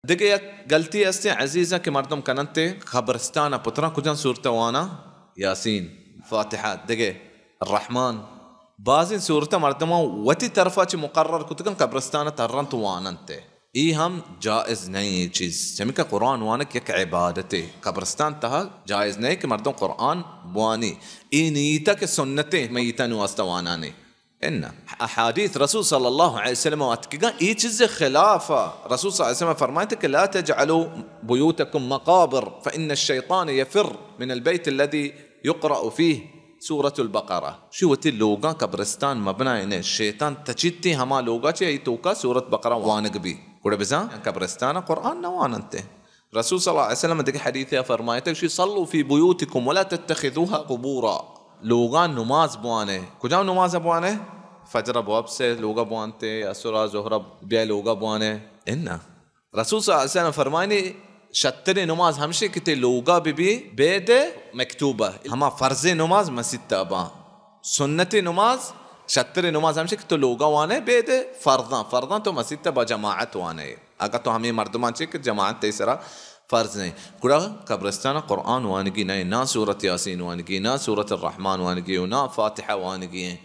دیگه یک غلطی هستی عزیزه که مردم کننده خبرستان پتران کجان سورت وانا یاسین فاتحه دیگه الرحمن بعضی سورت مردم وتی طرفا چی مقرر کتکن قبرستان ترن تو واننته ای هم جائز نہیں چیز چمی که قرآن وانک یک عبادته قبرستان تها جائز نہیں کہ مردم قرآن بوانی ای نیتا که سنت میتن واسطه وانانی ان احادیث رسول صلی الله علیه وسلم واتکا ای چیز خلافه رسول صلی الله علیه وسلم فرمایت که لا تجعلوا بيوتكم مقابر فإن الشيطان يفر من البيت الذي يقرأ فيه سورة البقرة شو وتي لوگا قبرستان مبنا إنه الشيطان تجتي هما لوگا چه توكا سورة بقرة وانق بي كودا بزا قبرستان قرآن نواننته رسول صلى الله عليه وسلم دك حديثه فرمایت شي صلوا في بيوتكم ولا تتخذوها قبورا لوگا نماز بوانه کجا نماز بوانه فجر بواب سے لوگا بوانتے اسرا ظہر بیا لوگا بوانه ان رسول صلی اللہ علیہ وسلم فرمانی شتر نماز همشه که لوگا بی بید مکتوبه هما فرض نماز مسجد تابا سنت نماز شتر نماز همشه که لوگا وانه بید فرضان تو مسجد تابا جماعت وانه اگر تو همه مردمان چه که جماعت تیسرا فرض نہیں کڑا قبرستان قرآن وانگی نہیں نا سورة یاسین وانگی نا سورة الرحمن وانگی نا فاتحہ وانگی